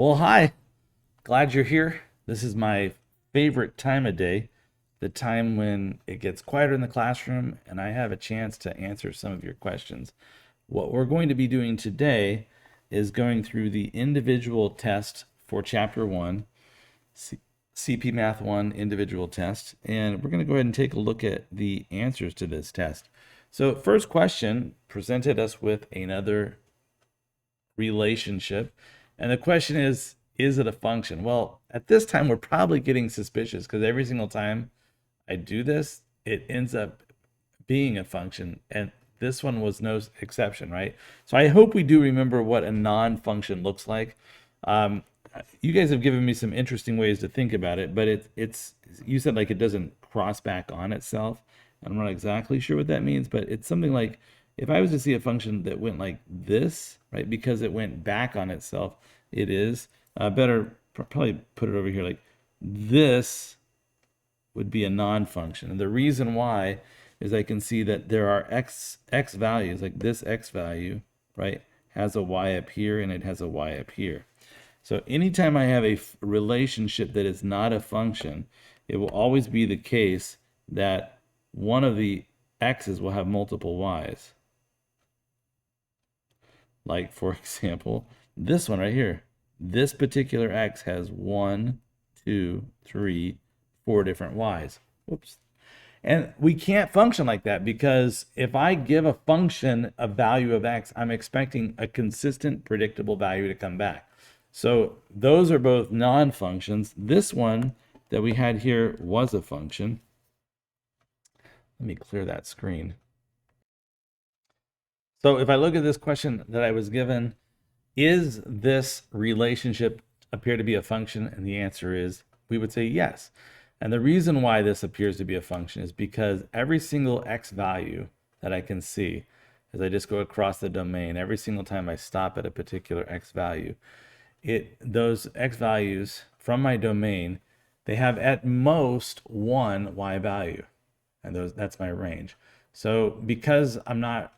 Well, hi. Glad you're here. This is my favorite time of day, the time when it gets quieter in the classroom and I have a chance to answer some of your questions. What we're going to be doing today is going through the individual test for Chapter 1, CP Math 1 individual test, and we're going to go ahead and take a look at the answers to this test. So, first question presented us with another relationship. And the question is it a function? Well, at this time, we're probably getting suspicious because every single time I do this, it ends up being a function. And this one was no exception, right? So I hope we do remember what a non-function looks like. Um, you guys have given me some interesting ways to think about it, but it's you said like it doesn't cross back on itself. I'm not exactly sure what that means, but it's something like if I was to see a function that went like this, right, because it went back on itself, it is better probably put it over here like this would be a non-function. And the reason why is I can see that there are x values, like this x value, right, has a y up here and it has a y up here. So anytime I have a relationship that is not a function, it will always be the case that one of the x's will have multiple y's. Like, for example, this one right here. This particular x has 1, 2, 3, 4 different y's. Whoops. And we can't function like that because if I give a function a value of x, I'm expecting a consistent, predictable value to come back. So those are both non-functions. This one that we had here was a function. Let me clear that screen. So if I look at this question that I was given, is this relationship appear to be a function? And the answer is, we would say yes. And the reason why this appears to be a function is because every single x value that I can see, as I just go across the domain, every single time I stop at a particular x value, those x values from my domain, they have at most one y value, and that's my range. So because I'm not,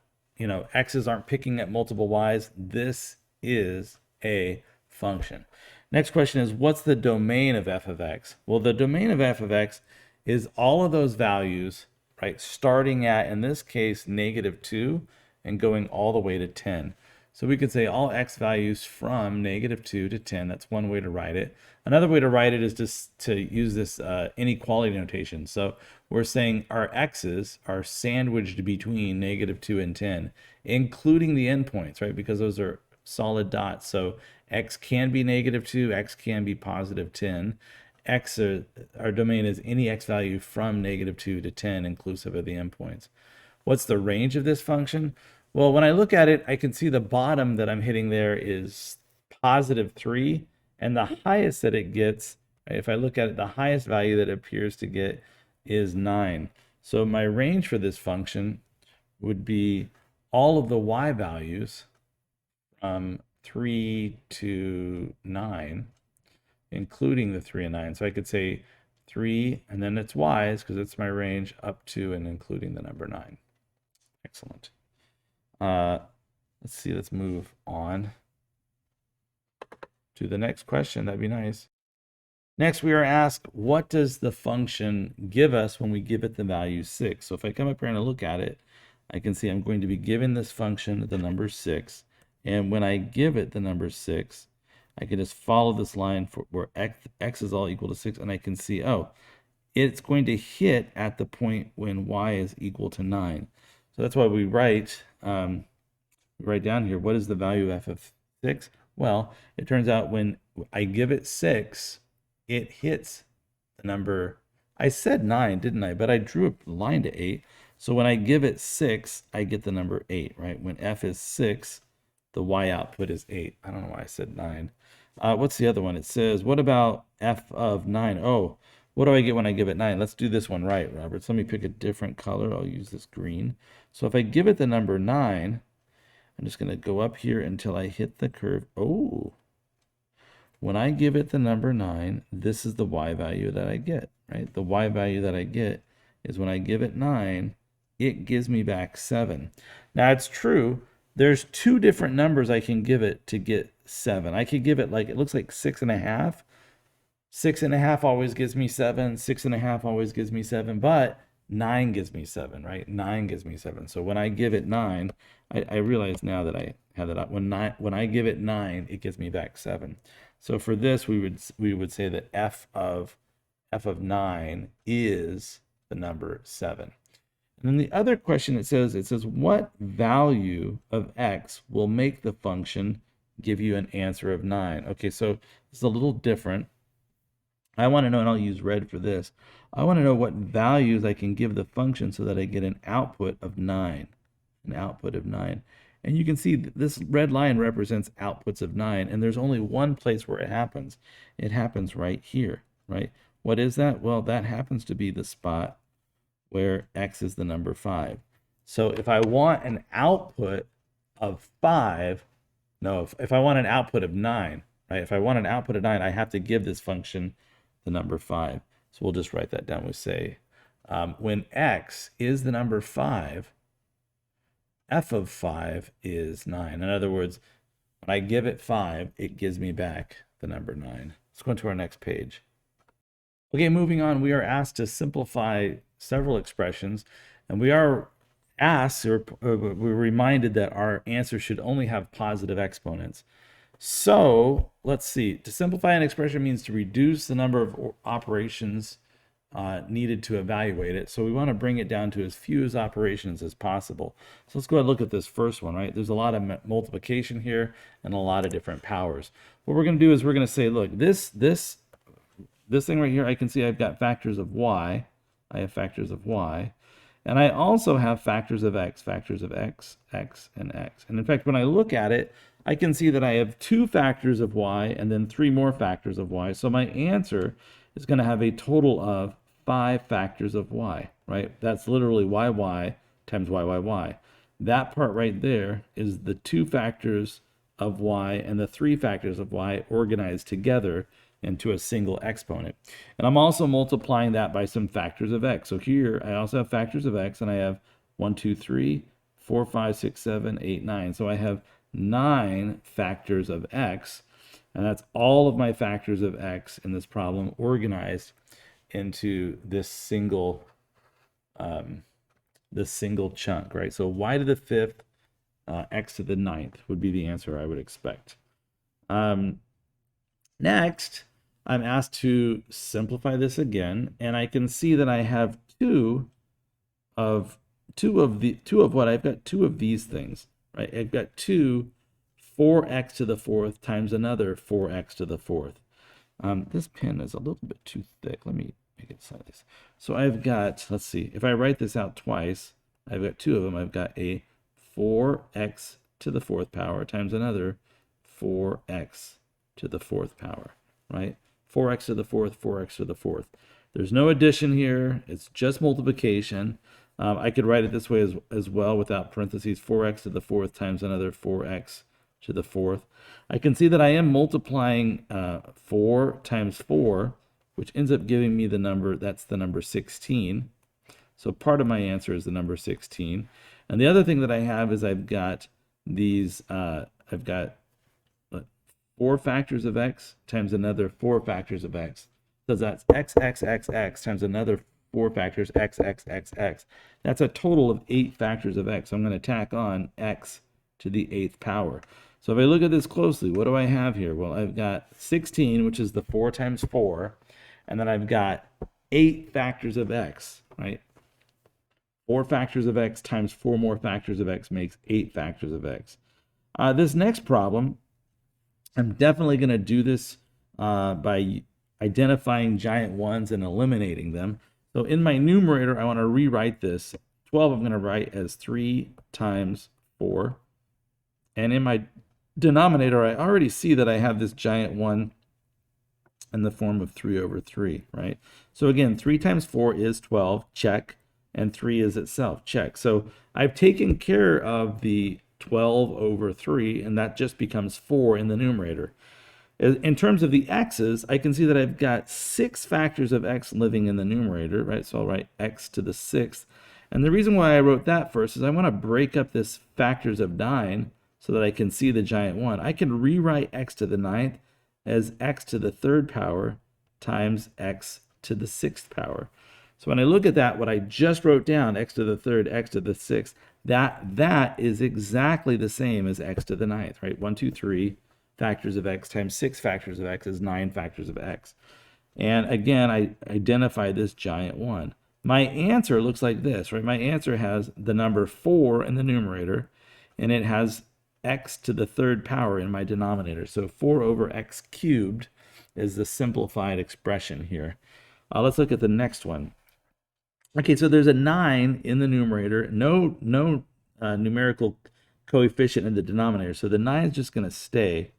x's aren't picking at multiple y's, this is a function. Next question is, what's the domain of f of x? Well, the domain of f of x is all of those values, right, starting at, in this case, -2 and going all the way to 10. So we could say all x values from -2 to 10. That's one way to write it. Another way to write it is just to use this inequality notation. So we're saying our x's are sandwiched between -2 and 10, including the endpoints, right? Because those are solid dots. So x can be -2, x can be +10. Our domain is any x value from -2 to 10, inclusive of the endpoints. What's the range of this function? Well, when I look at it, I can see the bottom that I'm hitting there is +3, and the highest that it gets, right, if I look at it, the highest value that it appears to get is 9. So my range for this function would be all of the y values from 3 to 9, including the 3 and 9. So I could say 3, and then it's y's, because it's my range, up to and including the number 9. Excellent. Let's see, let's move on to the next question. That'd be nice. Next, we are asked, what does the function give us when we give it the value 6? So if I come up here and I look at it, I can see I'm going to be giving this function the number 6. And when I give it the number 6, I can just follow this line where x is all equal to 6, and I can see, oh, it's going to hit at the point when y is equal to 9. So that's why we write down here, what is the value of f of 6? Well, it turns out when I give it 6, it hits the number, I said 9, didn't I? But I drew a line to 8. So when I give it 6, I get the number 8, right? When f is 6, the y output is 8. I don't know why I said 9. What's the other one? It says, what about f of 9? Oh, what do I get when I give it 9? Let's do this one right, Robert. So let me pick a different color. I'll use this green. So if I give it the number 9, I'm just going to go up here until I hit the curve. Oh, when I give it the number 9, this is the y value that I get, right? The y value that I get is when I give it 9, it gives me back 7. Now, it's true, there's two different numbers I can give it to get 7. I could give it like, it looks like 6.5. 6.5 always gives me 7. 6.5 always gives me 7, but 9 gives me 7, right? 9 gives me 7. So when I give it 9, I realize now that I have that up. When I give it 9, it gives me back 7. So for this, we would say that f of 9 is the number 7. And then the other question it says what value of x will make the function give you an answer of 9? Okay, so it's a little different. I want to know, and I'll use red for this. I want to know what values I can give the function so that I get an output of 9. An output of 9. And you can see this red line represents outputs of 9, and there's only one place where it happens. It happens right here, right? What is that? Well, that happens to be the spot where x is the number 5. So if I want an output of 5, no, if I want an output of 9, right? If I want an output of 9, I have to give this function the number 5. So we'll just write that down. We say when x is the number 5, f of 5 is 9. In other words, when I give it 5, it gives me back the number 9. Let's go to our next page. Okay, moving on, we are asked to simplify several expressions, and we are asked, or we're reminded that our answer should only have positive exponents. So let's see. To simplify an expression means to reduce the number of operations needed to evaluate it. So we want to bring it down to as few operations as possible. So let's go ahead and look at this first one, right? There's a lot of multiplication here and a lot of different powers. What we're going to do is we're going to say, look, this thing right here, I can see I've got factors of y. I have factors of y. And I also have factors of x, x, and x. And in fact, when I look at it, I can see that I have 2 factors of y and then 3 more factors of y. So my answer is going to have a total of 5 factors of y, right? That's literally y times y. That part right there is the 2 factors of y and the 3 factors of y organized together into a single exponent. And I'm also multiplying that by some factors of x. So here I also have factors of x, and I have 1, 2, 3, 4, 5, 6, 7, 8, 9. So I have 9 factors of x, and that's all of my factors of x in this problem organized into this single chunk, right? So y to the 5th, x to the 9th would be the answer I would expect. Next, I'm asked to simplify this again, and I can see that I have two of what I've got 2 of these things, right? I've got 4x to the 4th times another 4x to the 4th. This pen is a little bit too thick. Let me make it size. So I've got, let's see, if I write this out twice, I've got 2 of them. I've got a 4x to the 4th power times another 4x to the 4th power, right? 4x to the 4th, 4x to the 4th. There's no addition here. It's just multiplication. I could write it this way as well without parentheses, 4x to the 4th times another 4x to the 4th. I can see that I am multiplying 4 times 4, which ends up giving me the number, that's the number 16. So part of my answer is the number 16. And the other thing that I have is I've got these, I've got 4 factors of x times another 4 factors of x. So that's x times another 4 factors x. That's a total of 8 factors of x. So I'm going to tack on x to the 8th power. So if I look at this closely, what do I have here? Well, I've got 16, which is the 4 times 4, and then I've got 8 factors of x, right? 4 factors of x times 4 more factors of x makes 8 factors of x. This next problem, I'm definitely going to do this by identifying giant ones and eliminating them. So in my numerator, I want to rewrite this. 12 I'm going to write as 3 times 4. And in my denominator, I already see that I have this giant one in the form of 3 over 3, right? So again, 3 times 4 is 12, check, and 3 is itself, check. So I've taken care of the 12 over 3, and that just becomes 4 in the numerator. In terms of the x's, I can see that I've got 6 factors of x living in the numerator, right? So I'll write x to the 6th. And the reason why I wrote that first is I want to break up this factors of 9 so that I can see the giant 1, I can rewrite x to the 9th as x to the 3rd power times x to the 6th power. So when I look at that, what I just wrote down, x to the 3rd, x to the 6th, that is exactly the same as x to the 9th, right? 1, 2, 3 factors of x times 6 factors of x is 9 factors of x. And again, I identify this giant 1. My answer looks like this, right? My answer has the number 4 in the numerator, and it has x to the 3rd power in my denominator. So 4 over x cubed is the simplified expression here. Let's look at the next one. Okay, so there's a 9 in the numerator, no numerical coefficient in the denominator, so the 9 is just going to stay.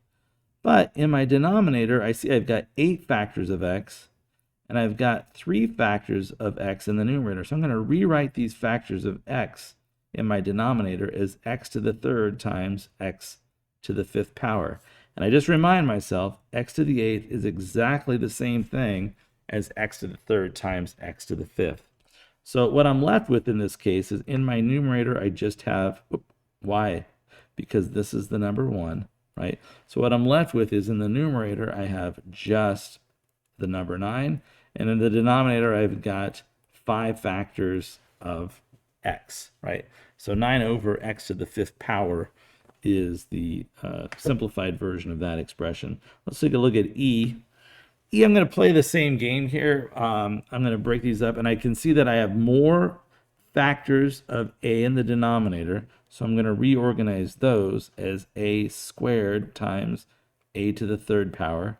But in my denominator, I see I've got 8 factors of x, and I've got 3 factors of x in the numerator. So I'm going to rewrite these factors of x in my denominator as x to the 3rd times x to the 5th power. And I just remind myself, x to the 8th is exactly the same thing as x to the 3rd times x to the 5th. So what I'm left with in this case is in my numerator, I just have y, because this is the number 1, right? So what I'm left with is in the numerator, I have just the number 9, and in the denominator, I've got 5 factors of x, right? So 9 over x to the 5th power is the simplified version of that expression. Let's take a look at E. I'm going to play the same game here. I'm going to break these up, and I can see that I have more factors of a in the denominator, so I'm going to reorganize those as a squared times a to the 3rd power.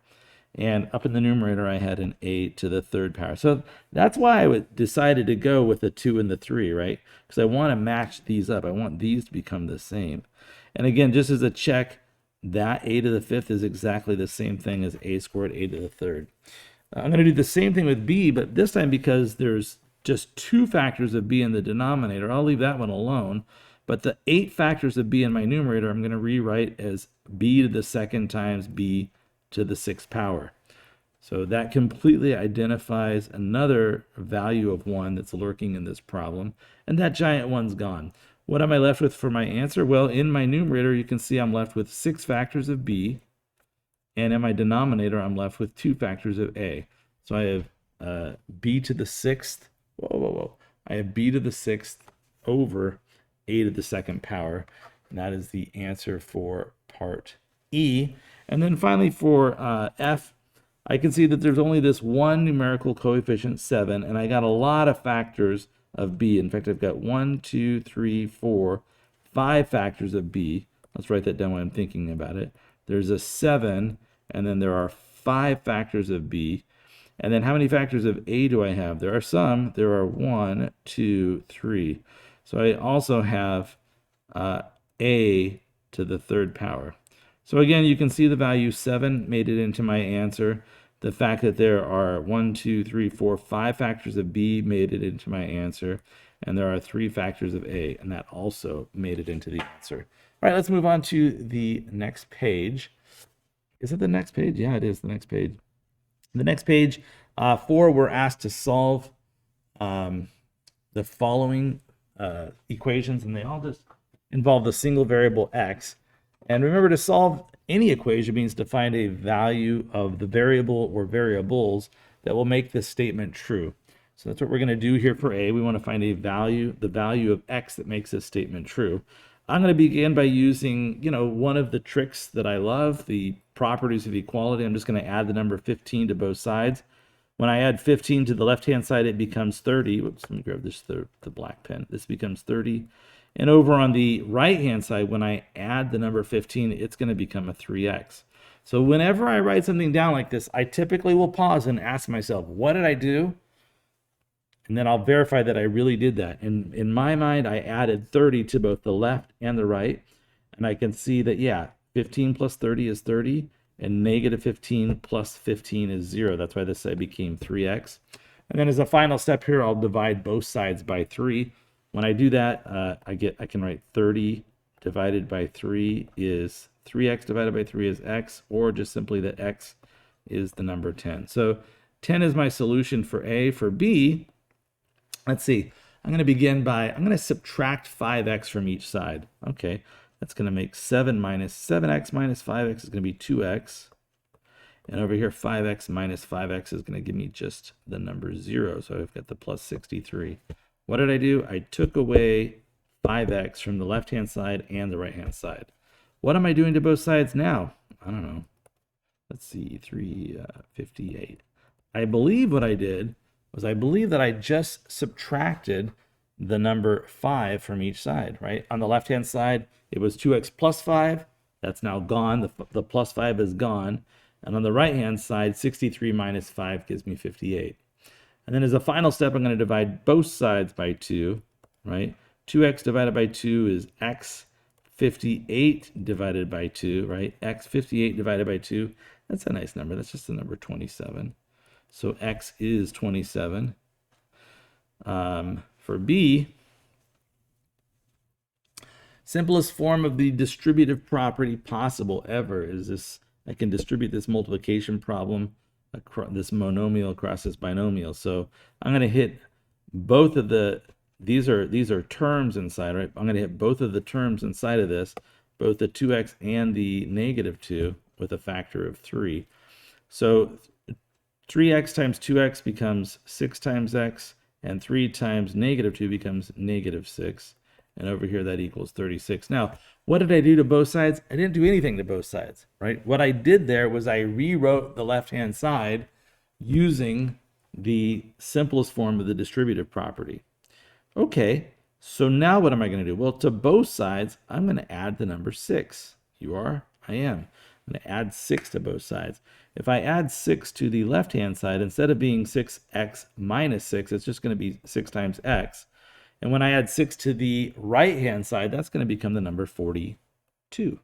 And up in the numerator, I had an a to the 3rd power. So that's why I decided to go with the 2 and the 3, right? Because I want to match these up. I want these to become the same. And again, just as a check, that a to the 5th is exactly the same thing as a squared a to the 3rd. I'm going to do the same thing with b, but this time because there's just 2 factors of b in the denominator, I'll leave that one alone. But the 8 factors of b in my numerator, I'm going to rewrite as b to the 2nd times b to the 6th power. So that completely identifies another value of 1 that's lurking in this problem, and that giant 1's gone. What am I left with for my answer? Well, in my numerator, you can see I'm left with 6 factors of b, and in my denominator, I'm left with 2 factors of a. So I have b to the 6th, I have b to the 6th over a to the 2nd power, and that is the answer for part E. And then finally for F, I can see that there's only this one numerical coefficient, 7, and I got a lot of factors of b. In fact, I've got 1, 2, 3, 4, 5 factors of b. Let's write that down when I'm thinking about it. There's a 7, and then there are 5 factors of b. And then how many factors of a do I have? There are some. There are 1, 2, 3. So I also have a to the 3rd power. So again, you can see the value 7 made it into my answer. The fact that there are 1, 2, 3, 4, 5 factors of b made it into my answer. And there are 3 factors of a, and that also made it into the answer. All right, let's move on to the next page. Is it the next page? Yeah, it is the next page. The next page, 4, we're asked to solve the following equations, and they all just involve the single variable x. And remember, to solve any equation means to find a value of the variable or variables that will make this statement true. So that's what we're going to do here for a. We want to find a value, the value of x that makes this statement true. I'm going to begin by using, one of the tricks that I love, the properties of equality. I'm just going to add the number 15 to both sides. When I add 15 to the left-hand side, it becomes 30. Whoops, let me grab this, the black pen. This becomes 30. And over on the right-hand side, when I add the number 15, it's going to become a 3x. So whenever I write something down like this, I typically will pause and ask myself, what did I do? And then I'll verify that I really did that. And in my mind, I added 30 to both the left and the right. And I can see that, yeah, 15 plus 30 is 30, and negative 15 plus 15 is 0. That's why this side became 3x. And then as a final step here, I'll divide both sides by 3. When I do that, I can write 30 divided by 3 is 3x divided by 3 is x, or just simply that x is the number 10. So 10 is my solution for A. For B, let's see. I'm going to subtract 5x from each side. Okay, That's going to make 7 minus 7x minus 5x is going to be 2x. And over here, 5x minus 5x is going to give me just the number 0. So I've got the plus 63. What did I do? I took away 5x from the left-hand side and the right-hand side. What am I doing to both sides now? I don't know. Let's see, 358. I believe what I did was I believe that I just subtracted the number 5 from each side, right? On the left-hand side, it was 2x plus 5. That's now gone. The plus 5 is gone. And on the right-hand side, 63 minus 5 gives me 58. And then as a final step, I'm going to divide both sides by 2, right? 2x divided by 2 is x 58 divided by 2, right? X 58 divided by 2. That's a nice number. That's just the number 27. So x is 27. For B, simplest form of the distributive property possible ever is this. I can distribute this multiplication problem, this monomial across this binomial. So I'm going to hit both of these are terms inside, right? I'm going to hit both of the terms inside of this, both the 2x and the negative 2 with a factor of 3. So 3x times 2x becomes 6 times x, and 3 times negative 2 becomes negative 6. And over here, that equals 36. Now, what did I do to both sides? I didn't do anything to both sides, right? What I did there was I rewrote the left-hand side using the simplest form of the distributive property. Okay, so now what am I going to do? Well, to both sides, I'm going to add the number 6. You are? I am. I'm going to add 6 to both sides. If I add 6 to the left-hand side, instead of being 6x minus 6, it's just going to be 6 times x. And when I add 6 to the right-hand side, that's going to become the number 42.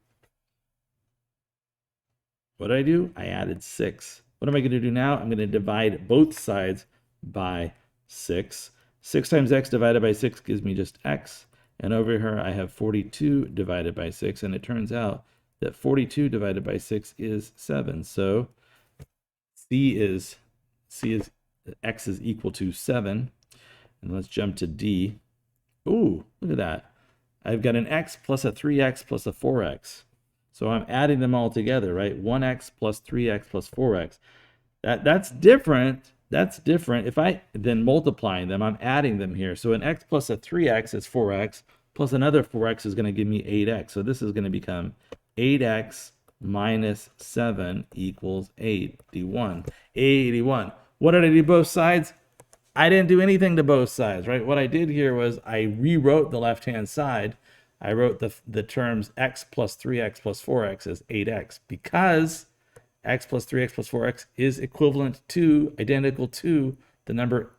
What did I do? I added 6. What am I going to do now? I'm going to divide both sides by 6. 6 times x divided by 6 gives me just x. And over here, I have 42 divided by 6. And it turns out that 42 divided by 6 is 7. So x is equal to 7. And let's jump to D. Ooh, look at that. I've got an x plus a 3x plus a 4x. So I'm adding them all together, right? 1x plus 3x plus 4x. That's different. That's different. If I then multiplying them, I'm adding them here. So an x plus a 3x is 4x, plus another 4x is going to give me 8x. So this is going to become 8x minus 7 equals 81. 81. What did I do both sides? I didn't do anything to both sides, right? What I did here was I rewrote the left-hand side. I wrote the terms x plus 3x plus 4x as 8x because x plus 3x plus 4x is identical to the number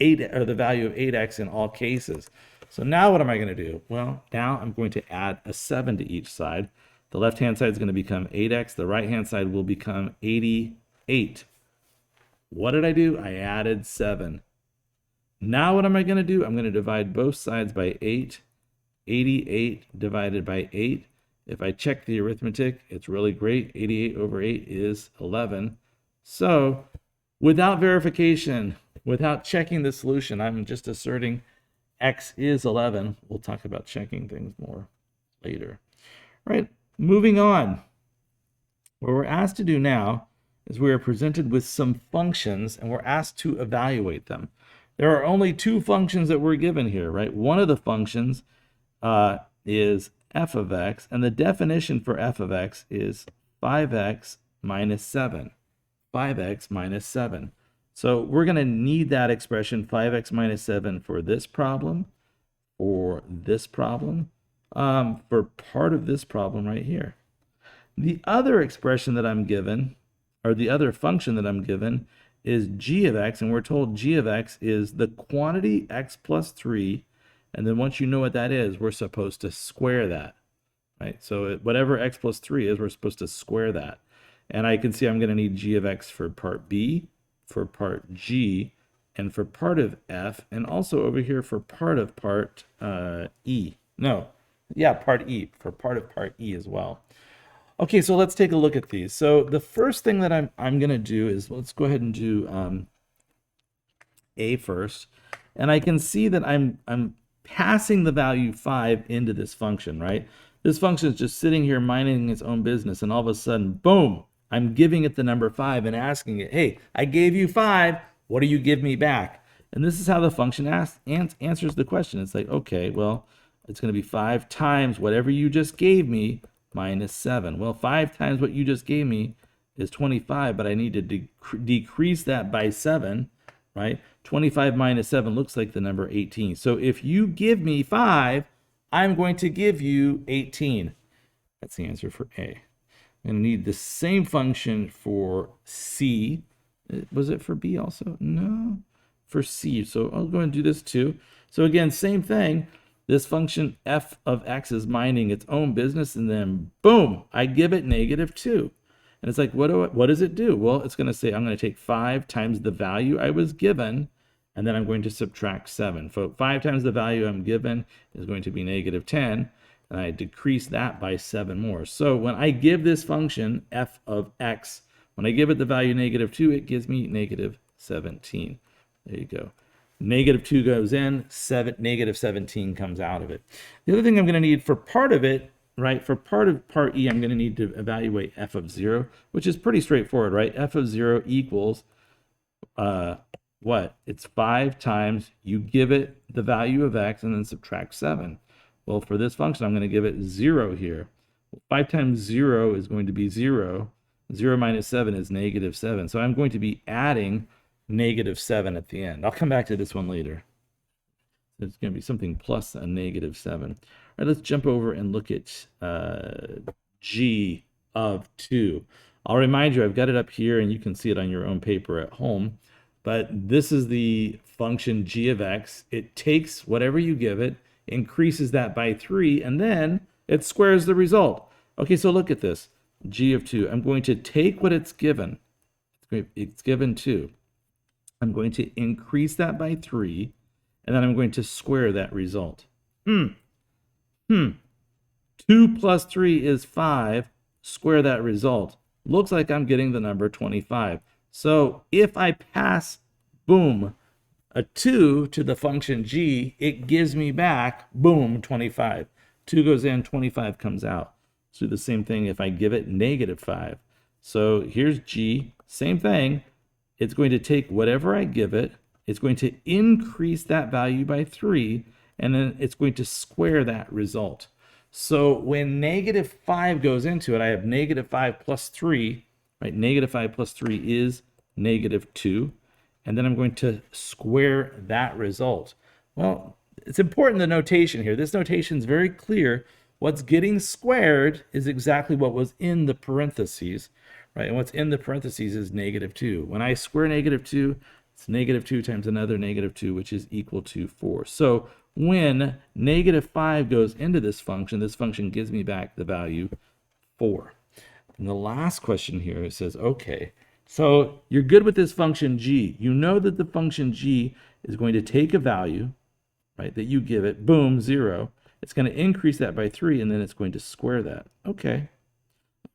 8, or the value of 8x in all cases. So now what am I going to do? Well, now I'm going to add a 7 to each side. The left-hand side is going to become 8x. The right-hand side will become 88. What did I do? I added 7. Now what am I going to do? I'm going to divide both sides by 8. 88 divided by 8. If I check the arithmetic, it's really great. 88 over 8 is 11. So without verification, without checking the solution, I'm just asserting x is 11. We'll talk about checking things more later. All right, moving on. What we're asked to do now is we are presented with some functions and we're asked to evaluate them. There are only 2 functions that we're given here, right? One of the functions is f of x, and the definition for f of x is 5x minus 7. 5x minus 7. So we're going to need that expression 5x minus 7 for this problem, for part of this problem right here. The other expression that I'm given, or the other function that I'm given, is g of x, and we're told g of x is the quantity x plus 3, and then once you know what that is, we're supposed to square that, right? So whatever x plus 3 is, we're supposed to square that. And I can see I'm going to need g of x for part B, for part G, and for part of F, and also over here for part of part E. No, yeah, part E, for part of part E as well. Okay, so let's take a look at these. So the first thing that I'm going to do is, let's go ahead and do A first. And I can see that I'm passing the value 5 into this function, right? This function is just sitting here minding its own business, and all of a sudden, boom, I'm giving it the number 5 and asking it, hey, I gave you 5, what do you give me back? And this is how the function answers the question. It's like, okay, well, it's going to be 5 times whatever you just gave me minus 7. Well, 5 times what you just gave me is 25, but I need to decrease that by 7, right? 25 minus 7 looks like the number 18. So if you give me 5, I'm going to give you 18. That's the answer for A. I'm going to need the same function for C. Was it for B also? No, for C. So I'll go and do this too. So again, same thing. This function f of x is minding its own business, and then boom, I give it -2. And it's like, what does it do? Well, it's going to say I'm going to take 5 times the value I was given, and then I'm going to subtract 7. So 5 times the value I'm given is going to be -10, and I decrease that by 7 more. So when I give this function f of x, when I give it the value -2, it gives me -17. There you go. -2 goes in, -17 comes out of it. The other thing I'm going to need for part of it, right, for part E, I'm going to need to evaluate f of 0, which is pretty straightforward, right? F of 0 equals what? It's 5 times you give it the value of x and then subtract 7. Well, for this function, I'm going to give it 0 here. 5 times 0 is going to be 0. 0 minus 7 is -7. So I'm going to be adding -7 at the end. I'll come back to this one later. It's going to be something plus a -7. All right, let's jump over and look at g of 2. I'll remind you, I've got it up here, and you can see it on your own paper at home. But this is the function g of x. It takes whatever you give it, increases that by 3, and then it squares the result. Okay, so look at this. G of 2. I'm going to take what it's given. It's given 2. I'm going to increase that by 3, and then I'm going to square that result. 2 plus 3 is 5. Square that result. Looks like I'm getting the number 25. So if I pass, boom, a 2 to the function g, it gives me back, boom, 25. 2 goes in, 25 comes out. So do the same thing if I give it -5. So here's g, same thing. It's going to take whatever I give it, it's going to increase that value by 3, and then it's going to square that result. So when -5 goes into it, I have -5 plus 3, right? -5 plus 3 is -2, and then I'm going to square that result. Well, it's important, the notation here. This notation is very clear. What's getting squared is exactly what was in the parentheses, right? And what's in the parentheses is -2. When I square -2, it's -2 times another -2, which is equal to 4. So when -5 goes into this function gives me back the value 4. And the last question here, it says, okay, so you're good with this function g. You know that the function g is going to take a value, right, that you give it, boom, 0. It's going to increase that by 3, and then it's going to square that. Okay,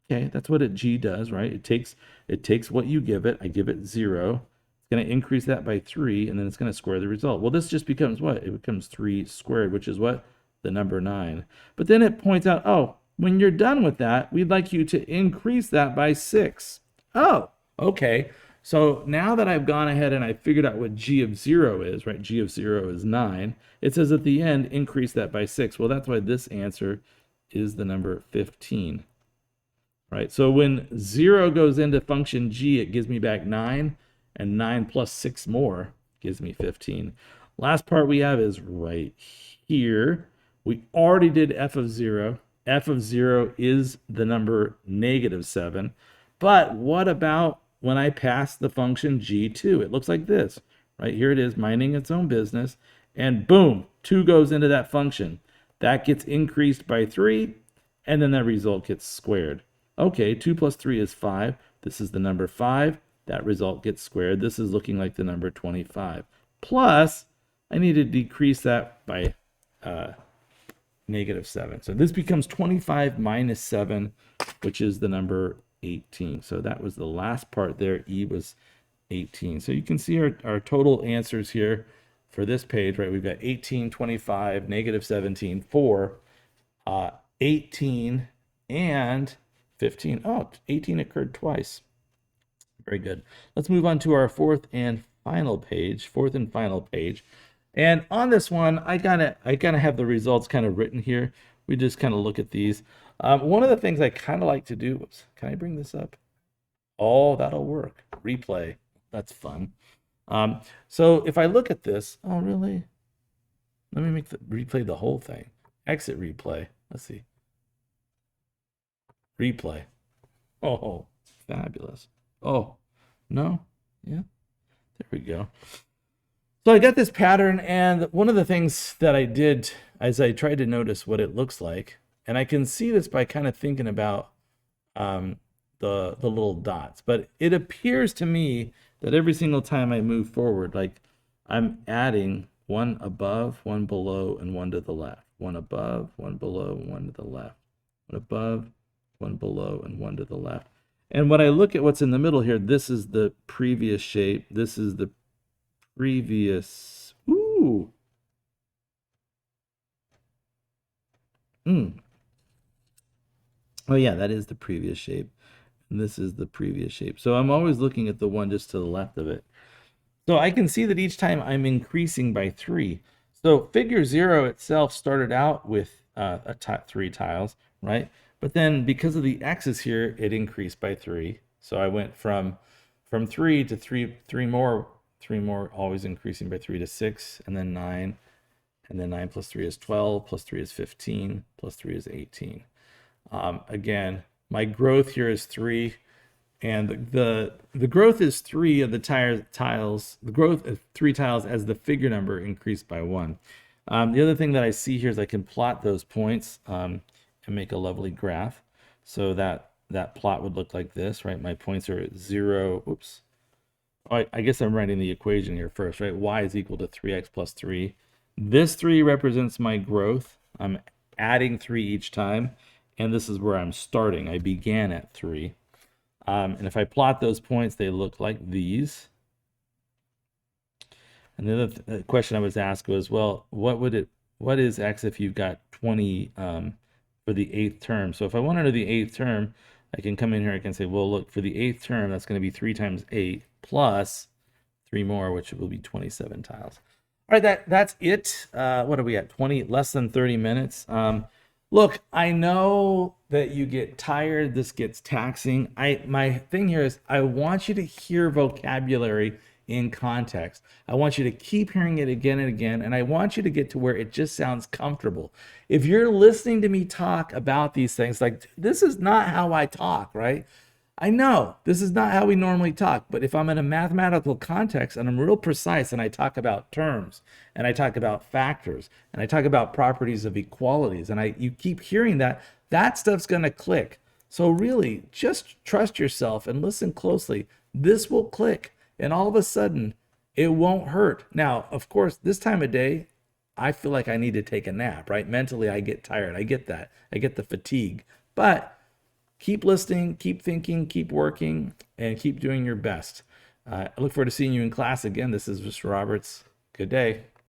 that's what g does, right? It takes what you give it. I give it 0. It's going to increase that by 3, and then it's going to square the result. Well, this just becomes what? It becomes 3 squared, which is what? The number 9. But then it points out, oh, when you're done with that, we'd like you to increase that by 6. Oh, okay. So now that I've gone ahead and I figured out what g of 0 is, right? G of 0 is 9. It says at the end, increase that by 6. Well, that's why this answer is the number 15. Right? So when 0 goes into function g, it gives me back 9, and 9 plus 6 more gives me 15. Last part we have is right here. We already did f of 0. F of 0 is the number -7. But what about when I pass the function g2? It looks like this. Right here it is, minding its own business. And boom, 2 goes into that function. That gets increased by 3, and then that result gets squared. Okay, 2 plus 3 is 5. This is the number 5. That result gets squared. This is looking like the number 25. Plus, I need to decrease that by -7. So this becomes 25 minus 7, which is the number 18. So that was the last part there. E was 18. So you can see our total answers here for this page, right? We've got 18, 25, -17, 4. 18 and 15. Oh, 18 occurred twice. Very good. Let's move on to our fourth and final page. And on this one, I kind of have the results kind of written here. We just kind of look at these. One of the things I kind of like to do, oops, can I bring this up? Oh, that'll work. Replay. That's fun. So if I look at this, oh, really? Let me replay the whole thing. Exit replay. Let's see. Replay. Oh, fabulous. Oh, no? Yeah, there we go. So I got this pattern, and one of the things that I did is I tried to notice what it looks like, and I can see this by kind of thinking about the little dots. But it appears to me that every single time I move forward, like I'm adding one above, one below, and one to the left. One above, one below, one to the left. One above, one below, and one to the left. And when I look at what's in the middle here, this is the previous shape. This is the previous. Ooh. Oh yeah, that is the previous shape. And this is the previous shape. So I'm always looking at the one just to the left of it. So I can see that each time I'm increasing by 3. So figure 0 itself started out with 3 tiles, right? But then because of the x's here, it increased by 3. So I went from 3 to 3 more, always increasing by 3 to 6, and then 9. And then 9 plus 3 is 12, plus 3 is 15, plus 3 is 18. Again, my growth here is 3. And the growth is 3 of the tiles. The growth of 3 tiles as the figure number increased by 1. The other thing that I see here is I can plot those points and make a lovely graph. So that plot would look like this, right? My points are at 0. Oops. I guess I'm writing the equation here first, right? Y is equal to 3x plus 3. This 3 represents my growth. I'm adding 3 each time, and this is where I'm starting. I began at 3. And if I plot those points, they look like these. And the other question I was asked was, well, what is x if you've got 20 for the 8th term? So if I want to know the 8th term, I can come in here, I can say, well, look, for the 8th term, that's going to be 3 times 8 plus 3 more, which will be 27 tiles. All right, that's it. What are we at? Less than 30 minutes. Look, I know that you get tired. This gets taxing. My thing here is I want you to hear vocabulary in context. I want you to keep hearing it again and again, and I want you to get to where it just sounds comfortable. If you're listening to me talk about these things, like, this is not how I talk, right? I know this is not how we normally talk, but if I'm in a mathematical context and I'm real precise and I talk about terms and I talk about factors and I talk about properties of equalities and you keep hearing that stuff's going to click. So really, just trust yourself and listen closely. This will click, and all of a sudden, it won't hurt. Now, of course, this time of day, I feel like I need to take a nap, right? Mentally, I get tired. I get that. I get the fatigue. But keep listening, keep thinking, keep working, and keep doing your best. I look forward to seeing you in class again. This is Mr. Roberts. Good day.